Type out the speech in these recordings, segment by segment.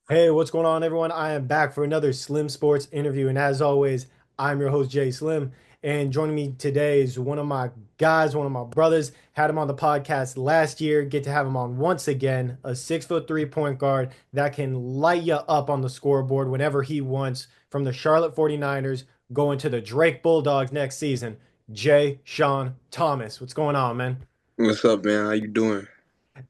Hey, what's going on, everyone? I am back for another Slim Sports interview. And as always, I'm your host, Jay Slim. And joining me today is one of my guys, one of my brothers. Had him on the podcast last year. Get to have him on once again. A 6'3" point guard that can light you up on the scoreboard whenever he wants from the Charlotte 49ers going to the Drake Bulldogs next season. Jaehshon Thomas. What's going on, man? What's up, man? How you doing?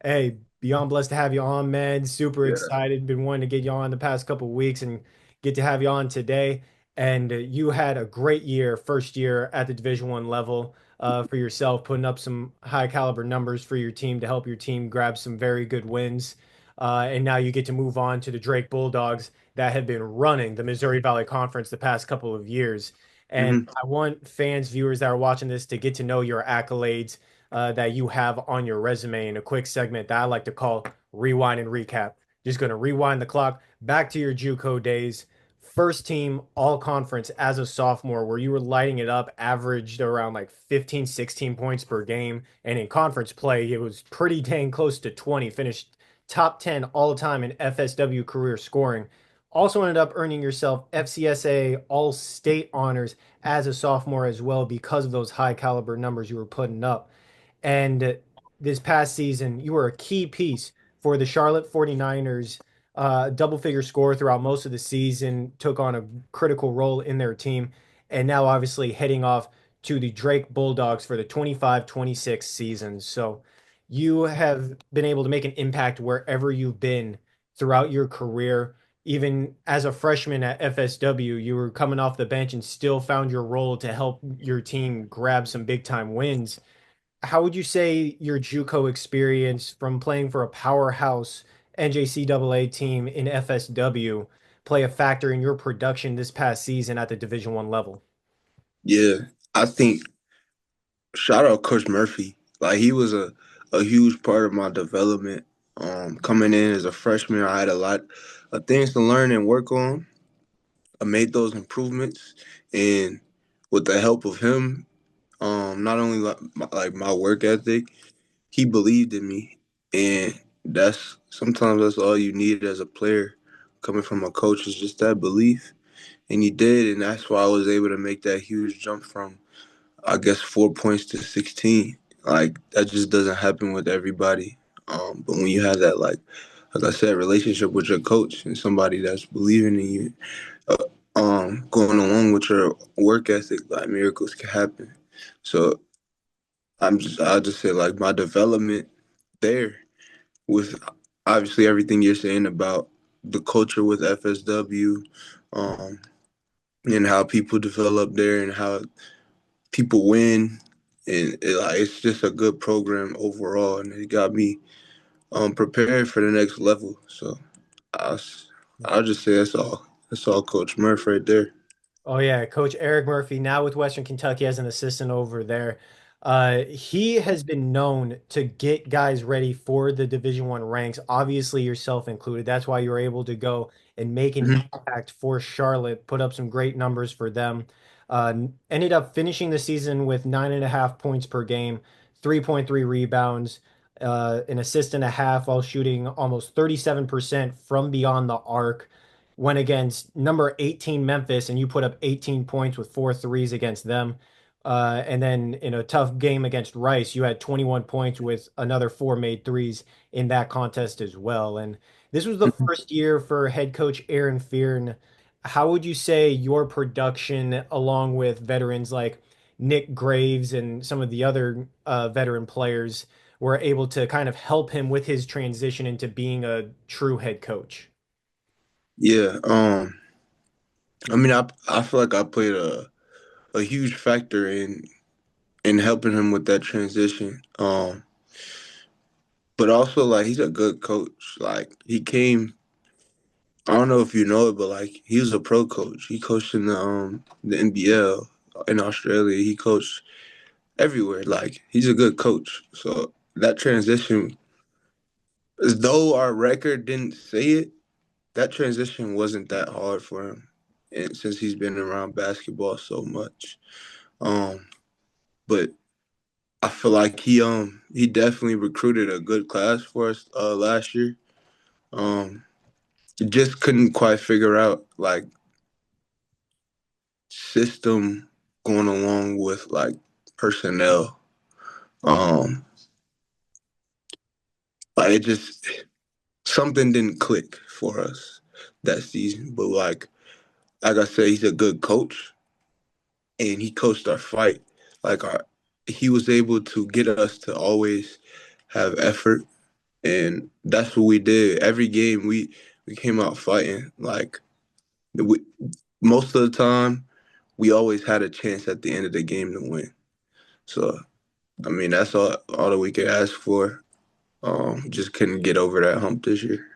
Hey, beyond blessed to have you on, man. Super Yeah. excited. Been wanting to get you on the past couple of weeks and get to have you on today. And you had a great year, first year at the Division 1 level for yourself, putting up some high caliber numbers for your team to help your team grab some very good wins. And now you get to move on to the Drake Bulldogs that have been running the Missouri Valley Conference the past couple of years. And hmm I want fans, viewers that are watching this to get to know your accolades that you have on your resume in a quick segment that I like to call Rewind and Recap. Just going to rewind the clock back to your JUCO days. First team all conference as a sophomore, where you were lighting it up, averaged around like 15, 16 points per game. And in conference play, it was pretty dang close to 20, finished top 10 all time in FSW career scoring. Also ended up earning yourself FCSA All State honors as a sophomore as well because of those high caliber numbers you were putting up. And this past season, you were a key piece for the Charlotte 49ers, double figure score throughout most of the season, took on a critical role in their team, and now obviously heading off to the Drake Bulldogs for the 25-26 season. So you have been able to make an impact wherever you've been throughout your career. Even as a freshman at FSW, you were coming off the bench and still found your role to help your team grab some big time wins. How would you say your JUCO experience from playing for a powerhouse NJCAA team in FSW play a factor in your production this past season at the Division 1 level? Yeah, I think shout out Coach Murphy. Like he was a huge part of my development. Coming in as a freshman, I had a lot of things to learn and work on. I made those improvements, and with the help of him, not only like my work ethic, he believed in me, and that's sometimes that's all you need as a player. Coming from a coach is just that belief. And he did, and that's why I was able to make that huge jump from, I guess, 4 points to 16. Like that just doesn't happen with everybody. But when you have that, like I said, relationship with your coach and somebody that's believing in you, uh, going along with your work ethic, like miracles can happen. So I just say like my development there with obviously everything you're saying about the culture with FSW, um, and how people develop there and how people win. And it's just a good program overall, and it got me prepared for the next level. So I'll, I'll just say that's all. That's all, Coach Murph right there. Oh yeah, Coach Eric Murphy, now with Western Kentucky as an assistant over there. He has been known to get guys ready for the Division 1 ranks, obviously yourself included. That's why you were able to go and make an Mhm. impact for Charlotte, put up some great numbers for them. Ended up finishing the season with 9.5 points per game, 3.3 rebounds, an assist and a half while shooting almost 37% from beyond the arc. Went against number 18 Memphis, and you put up 18 points with four threes against them. And then in a tough game against Rice, you had 21 points with another four made threes in that contest as well. And this was the first year for head coach Aaron Fearn. How would you say your production, along with veterans like Nick Graves and some of the other veteran players, were able to kind of help him with his transition into being a true head coach? Yeah. I mean, I feel like I played a huge factor in helping him with that transition. But also like he's a good coach. Like he came. I don't know if you know it, but like he was a pro coach. He coached in the NBL in Australia. He coached everywhere. Like he's a good coach. So that transition, as though our record didn't say it, that transition wasn't that hard for him. And since he's been around basketball so much. Um, but I feel like he definitely recruited a good class for us last year. Um, just couldn't quite figure out like system going along with like personnel. Um, like it just something didn't click for us that season. But like I said, he's a good coach, and he coached our fight. Like he was able to get us to always have effort, and that's what we did. Every game we came out fighting. Like we, most of the time, we always had a chance at the end of the game to win. So I mean, that's all that we could ask for. Just couldn't get over that hump this year.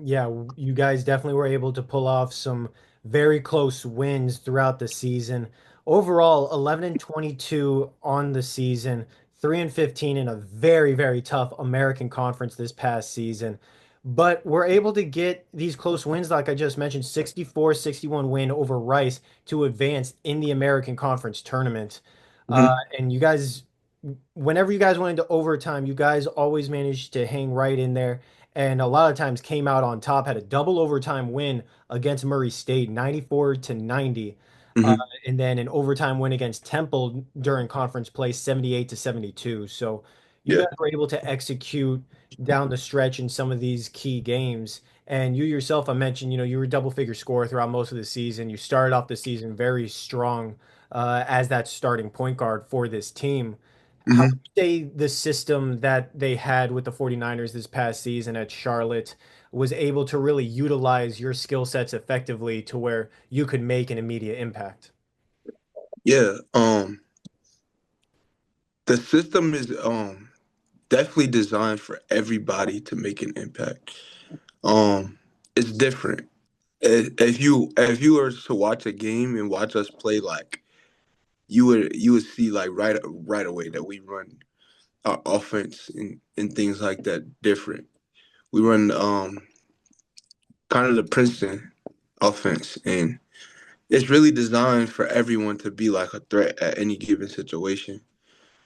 Yeah, you guys definitely were able to pull off some very close wins throughout the season. Overall, 11 and 22 on the season, 3 and 15 in a very, very tough American Conference this past season. But we're able to get these close wins, like I just mentioned, 64-61 win over Rice to advance in the American Conference tournament. Uh, Hmm. and you guys, whenever you guys went into overtime, you guys always managed to hang right in there and a lot of times came out on top, had a double overtime win against Murray State, 94-90. Uh, Hmm. and then an overtime win against Temple during conference play, 78-72. So you Yeah. guys were able to execute down the stretch in some of these key games. And you yourself, I mentioned, you were a double figure scorer throughout most of the season. You started off the season very strong as that starting point guard for this team. How would Hmm. you say the system that they had with the 49ers this past season at Charlotte was able to really utilize your skill sets effectively to where you could make an immediate impact? Yeah. The system is definitely designed for everybody to make an impact. It's different. If you were to watch a game and watch us play, like you would see like right away that we run our offense and things like that different. We run kind of the Princeton offense, and it's really designed for everyone to be like a threat at any given situation.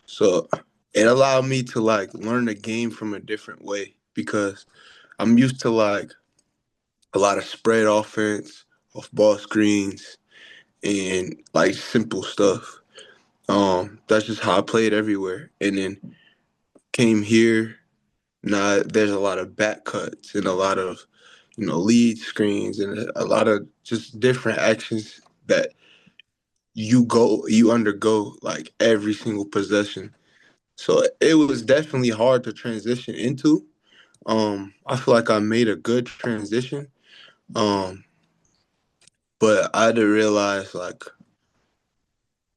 So it allowed me to like learn the game from a different way because I'm used to like a lot of spread offense, off ball screens, and like simple stuff. That's just how I played everywhere. And then came here. Now there's a lot of back cuts and a lot of lead screens and a lot of just different actions that you undergo like every single possession. So it was definitely hard to transition into. I feel like I made a good transition. Um, but I had to realize like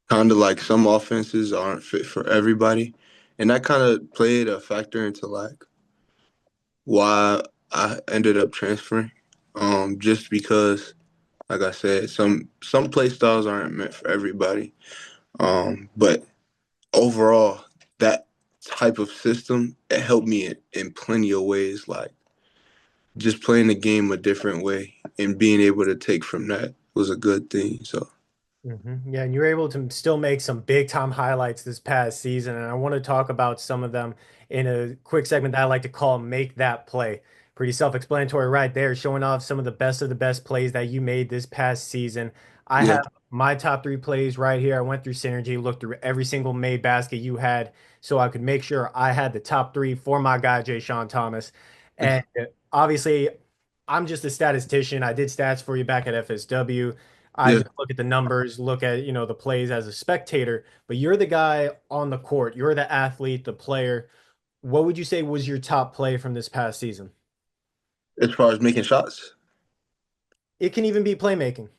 kind of like some offenses aren't fit for everybody. And that kind of played a factor into like why I ended up transferring. Just because like I said, some play styles aren't meant for everybody. But overall, that type of system it helped me in plenty of ways. Like just playing the game a different way and being able to take from that was a good thing. So Yeah, and you were able to still make some big time highlights this past season, and I want to talk about some of them in a quick segment that I like to call "Make That Play." Pretty self-explanatory right there, showing off some of the best plays that you made this past season. I yeah. have my top three plays right here. I went through Synergy, looked through every single made basket you had, so I could make sure I had the top three for my guy Jaehshon Thomas. And obviously, I'm just a statistician. I did stats for you back at FSW. I Yeah. just look at the numbers, look at, the plays as a spectator, but you're the guy on the court. You're the athlete, the player. What would you say was your top play from this past season? As far as making shots, It can even be playmaking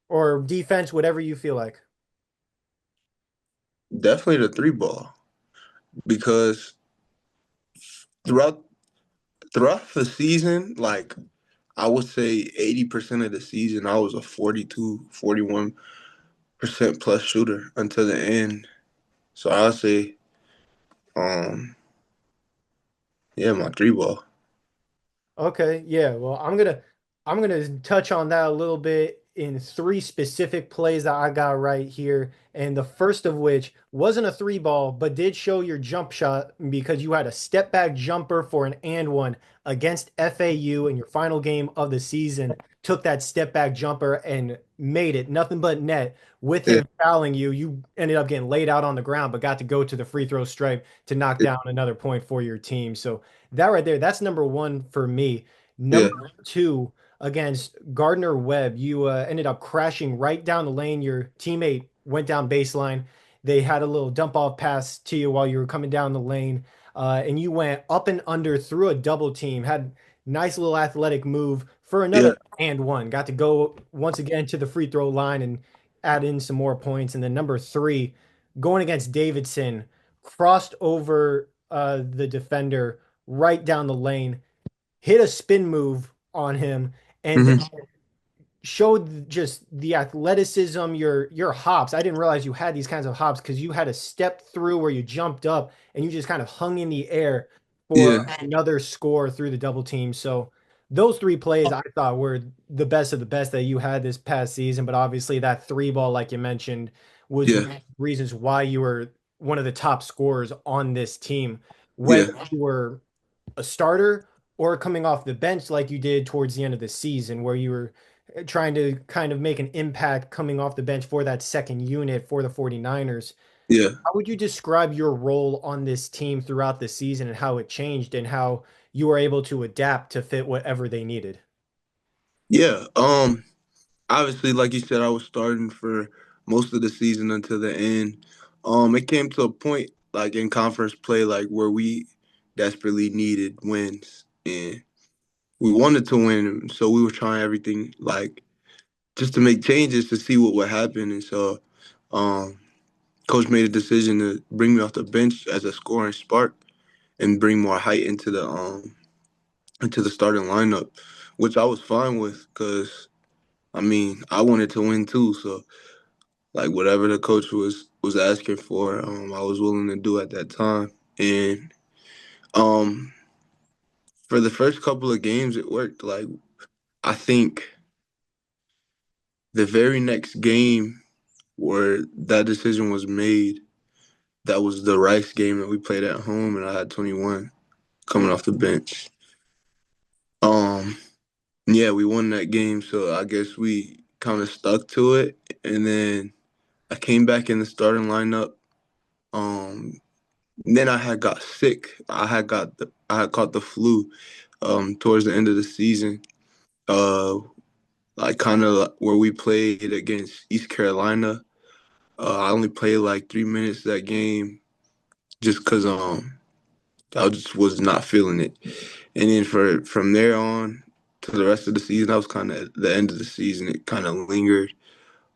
or defense, whatever you feel like. definitely the three ball because throughout throughout the season, like I would say 80% of the season, I was a 42, 41% plus shooter until the end. So I'll say, um, yeah, my three ball. Okay, yeah. Well, I'm gonna touch on that a little bit in three specific plays that I got right here. And the first of which wasn't a three ball, but did show your jump shot because you had a step back jumper for an and one against FAU in your final game of the season. Took that step back jumper and made it nothing but net. With Yeah, him fouling you, you ended up getting laid out on the ground, but got to go to the free throw stripe to knock yeah, down another point for your team. So that right there, that's number one for me. yeah, Number two, against Gardner Webb, you ended up crashing right down the lane. Your teammate went down baseline. They had a little dump off pass to you while you were coming down the lane, and you went up and under through a double team. Had nice little athletic move for yeah, another and one. Got to go once again to the free throw line and add in some more points. And then number three, going against Davidson, crossed over the defender right down the lane, hit a spin move on him, and hmm, showed just the athleticism, your hops. I didn't realize you had these kinds of hops because you had a step through where you jumped up and you just kind of hung in the air for yeah, another score through the double team. So those three plays I thought were the best of the best that you had this past season. But obviously that three ball, like you mentioned, was yeah, one of the reasons why you were one of the top scorers on this team, yeah, whether you were a starter or coming off the bench like you did towards the end of the season, where you were trying to kind of make an impact coming off the bench for that second unit for the 49ers. yeah, How would you describe your role on this team throughout the season and how it changed and how you were able to adapt to fit whatever they needed? yeah. Obviously, like you said, I was starting for most of the season until the end. It came to a point like in conference play, like where we desperately needed wins and we wanted to win, so we were trying everything like just to make changes to see what would happen. And so, um, coach made a decision to bring me off the bench as a scoring spark and bring more height into the starting lineup, which I was fine with because I mean I wanted to win too. So like whatever the coach was asking for, I was willing to do at that time. And um, for the first couple of games, it worked. Like I think the very next game where that decision was made, that was the Rice game that we played at home, and I had 21 coming off the bench. Um, yeah, we won that game, so I guess we kind of stuck to it. And then I came back in the starting lineup. Um, then I had got sick. I had caught the flu towards the end of the season. Uh like kind of where we played against East Carolina. I only played like 3 minutes that game just because I just was not feeling it. And then from there on to the rest of the season, that was kind of the end of the season. It kind of lingered.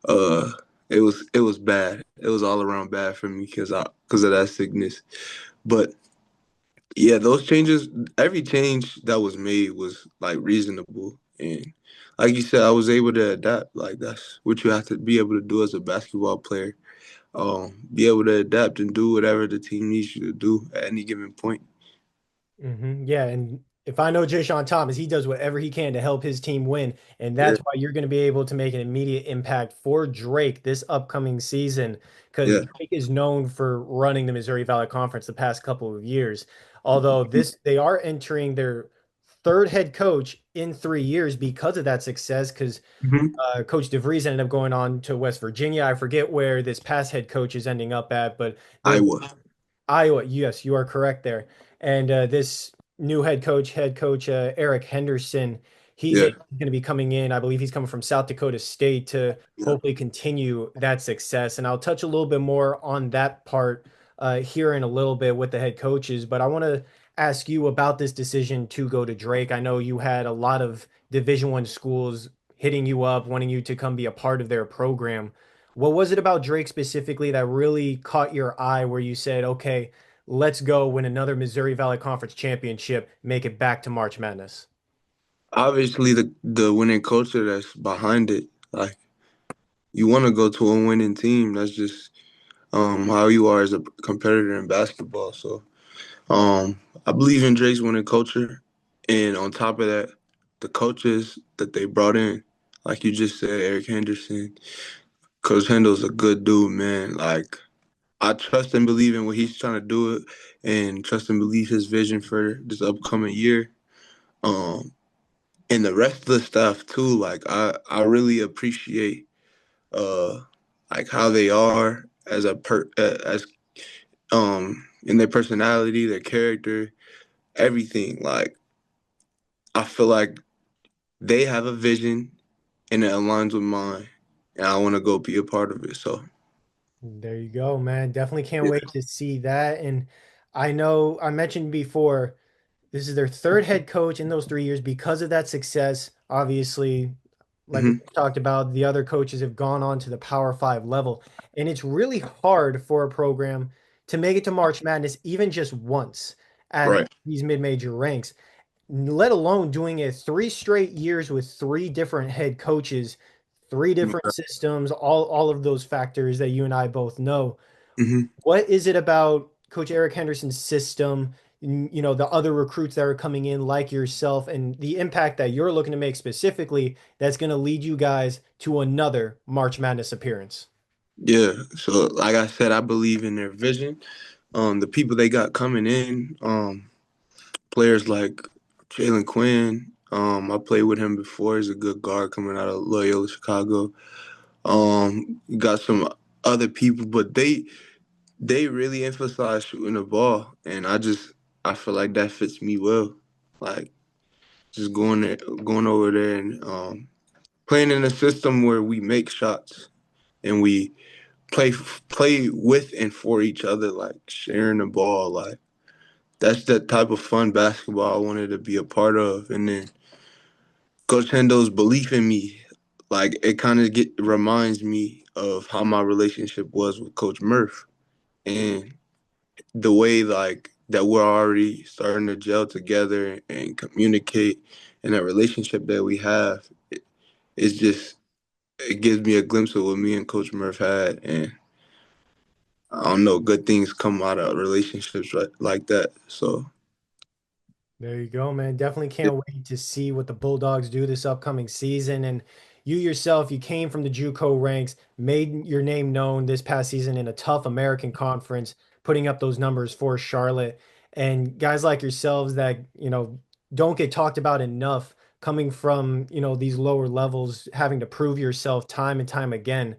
Uh, it was bad. It was all around bad for me because of that sickness. But yeah, those changes, every change that was made was like reasonable. And like you said, I was able to adapt. Like that's what you have to be able to do as a basketball player. Be able to adapt and do whatever the team needs you to do at any given point. Yeah, and if I know Jaehshon Thomas, he does whatever he can to help his team win, and Yeah, that's why you're going to be able to make an immediate impact for Drake this upcoming season, because yeah. Drake is known for running the Missouri Valley Conference the past couple of years. Although this, they are entering their third head coach in 3 years because of that success, because Hmm. Coach DeVries ended up going on to West Virginia. I forget where this past head coach is ending up at, but they're Iowa. Iowa, yes, you are correct there. And this new head coach Eric Henderson, he's Yeah, going to be coming in. I believe he's coming from South Dakota State to yeah. hopefully continue that success. And I'll touch a little bit more on that part here in a little bit with the head coaches. But I want to ask you about this decision to go to Drake. I know you had a lot of Division I schools hitting you up, wanting you to come be a part of their program. What was it about Drake specifically that really caught your eye where you said, okay, let's go win another Missouri Valley Conference championship, make it back to March Madness? Obviously, the winning culture that's behind it. Like you want to go to a winning team. That's just how you are as a competitor in basketball. So I believe in Drake's winning culture, and on top of that, the coaches that they brought in. like you just said, Eric Henderson. Coach Hendel's a good dude, man. Like I trust and believe in what he's trying to do it, and trust and believe his vision for this upcoming year. Um, and the rest of the stuff too. Like I really appreciate uh like how they are as as in their personality, their character, everything. Like I feel like they have a vision and it aligns with mine, and I want to go be a part of it. So There you go, man. Definitely can't yeah. wait to see that. And I know I mentioned before, this is their third head coach in those 3 years because of that success. Obviously, like we Hmm. talked about, the other coaches have gone on to the Power Five level. And it's really hard for a program to make it to March Madness even just once at Right. these mid-major ranks, let alone doing it 3 straight years with three different head coaches, three different systems, all of those factors that you and I both know. Hmm. What is it about Coach Eric Henderson's system, the other recruits that are coming in like yourself and the impact that you're looking to make specifically that's going to lead you guys to another March Madness appearance? Yeah. So like I said, I believe in their vision. The people they got coming in, players like Jalen Quinn. I played with him before. He's a good guard coming out of Loyola Chicago. You got some other people, but they really emphasize shooting the ball, and I feel like that fits me well. Like just going over there and playing in a system where we make shots and we play with and for each other, like sharing the ball. Like that's the type of fun basketball I wanted to be a part of. And then Coach Hendo's belief in me, like it kind of get reminds me of how my relationship was with Coach Murph, and the way like that we're already starting to gel together and communicate, and that relationship that we have is just it gives me a glimpse of what me and Coach Murph had, and I don't know, good things come out of relationships like that. So There you go, man. Definitely yeah. can't wait to see what the Bulldogs do this upcoming season. And you yourself, you came from the JUCO ranks, made your name known this past season in a tough American conference, putting up those numbers for Charlotte. And guys like yourselves that, don't get talked about enough coming from, these lower levels, having to prove yourself time and time again.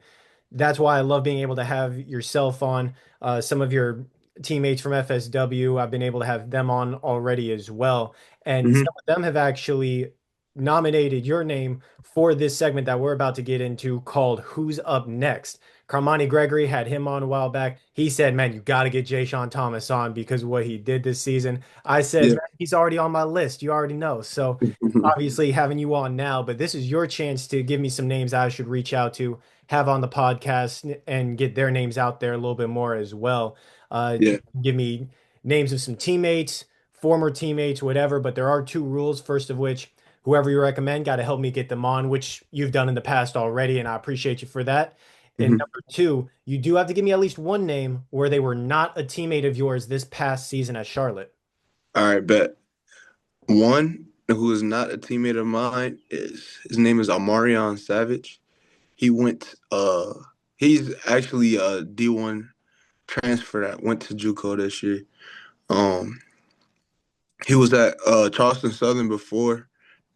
That's why I love being able to have yourself on, some of your teammates from FSW. I've been able to have them on already as well. And Hmm. some of them have actually nominated your name for this segment that we're about to get into called Who's Up Next. Carmani Gregory had him on a while back. He said, man, you got to get Jaehshon Thomas on because of what he did this season. I said, Yeah. man, he's already on my list. You already know. So obviously having you on now, but this is your chance to give me some names I should reach out to, have on the podcast, and get their names out there a little bit more as well. Yeah. Give me names of some teammates, former teammates, whatever. But there are two rules. First of which, whoever you recommend got to help me get them on, which you've done in the past already, and I appreciate you for that. And Hmm. number two, you do have to give me at least one name where they were not a teammate of yours this past season at Charlotte. All right, bet. One who is not a teammate of mine is his name is Amarion Savage. He went he's actually a D1 transfer that went to JUCO this year. Um he was at Charleston Southern before.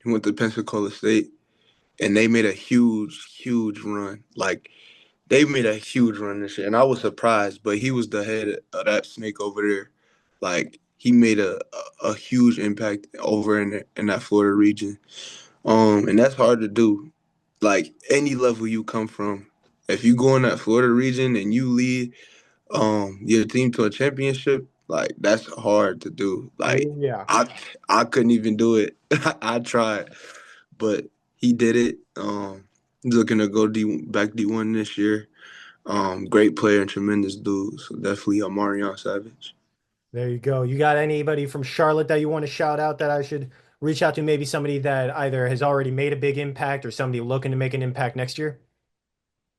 He went to Pensacola State, and they made a huge run. Like they made a huge run this year, and I was surprised. But he was the head of that snake over there. Like he made a huge impact over in that Florida region. And that's hard to do. Like any level you come from, if you go in that Florida region and you lead your team to a championship, like that's hard to do. Like Oh yeah. I couldn't even do it. I tried, but he did it. He's looking to go back D1 this year. Great player and tremendous dude. So definitely Amarion Savage. There you go. You got anybody from Charlotte that you want to shout out that I should reach out to? Maybe somebody that either has already made a big impact or somebody looking to make an impact next year?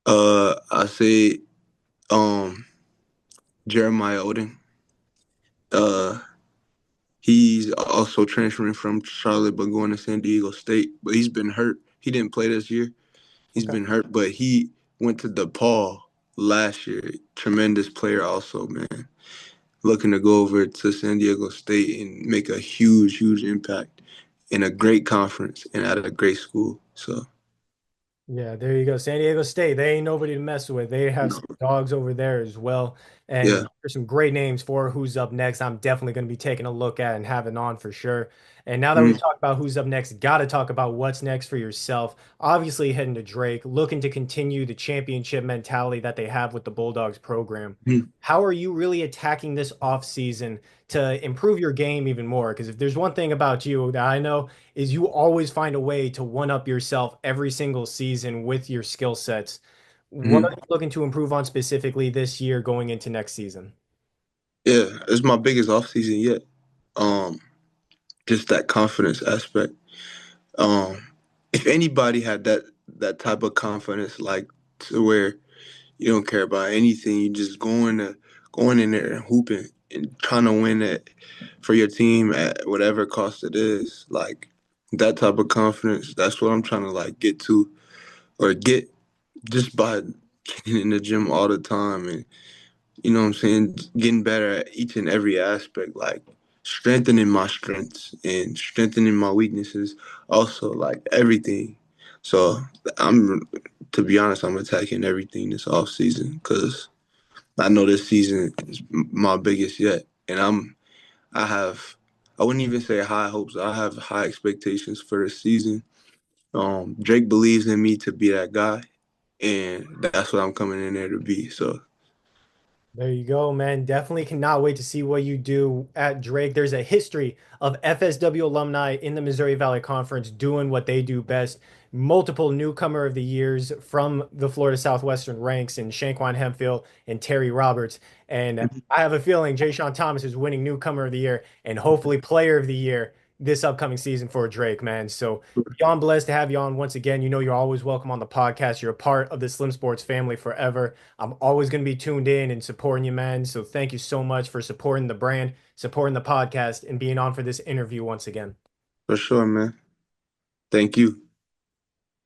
I say um Jeremiah Odin. Uh He's also transferring from Charlotte but going to San Diego State. But he's been hurt. He didn't play this year. He's Okay. been hurt, but he went to DePaul last year. Tremendous player, also, man. Looking to go over to San Diego State and make a huge, huge impact in a great conference and at a great school. So, Yeah, there you go. San Diego State, they ain't nobody to mess with. They have no. some dogs over there as well. And Yeah. there's some great names for who's up next. I'm definitely going to be taking a look at and having on for sure. And now that we've Mm, talked about who's up next, got to talk about what's next for yourself. Obviously, heading to Drake, looking to continue the championship mentality that they have with the Bulldogs program. mm, How are you really attacking this offseason to improve your game even more? Because if there's one thing about you that I know, is you always find a way to one up yourself every single season with your skill sets. What are mm. you looking to improve on specifically this year going into next season? Yeah, it's my biggest offseason yet. Um, just that confidence aspect. Um, if anybody had that type of confidence, like to where you don't care about anything, you just going in there and hooping and trying to win it for your team at whatever cost it is. Like that type of confidence, that's what I'm trying to like get to or get just by getting in the gym all the time and you know what I'm saying, getting better at each and every aspect, like strengthening my strengths and strengthening my weaknesses, also like everything. So I'm, to be honest, I'm attacking everything this off season because I know this season is my biggest yet, and I have, I wouldn't even say high hopes. I have high expectations for this season. Drake believes in me to be that guy, and that's what I'm coming in there to be. So There you go, man. Definitely cannot wait to see what you do at Drake. There's a history of FSW alumni in the Missouri Valley Conference doing what they do best. Multiple newcomer of the years from the Florida Southwestern ranks in Shanquan Hemphill and Terry Roberts. And I have a feeling Jaehshon Thomas is winning newcomer of the year and hopefully player of the year this upcoming season for Drake, man. So beyond blessed to have you on once again. You know, you're always welcome on the podcast. You're a part of the Slim Sports family forever. I'm always going to be tuned in and supporting you, man. So thank you so much for supporting the brand, supporting the podcast, and being on for this interview once again. for sure, man. Thank you.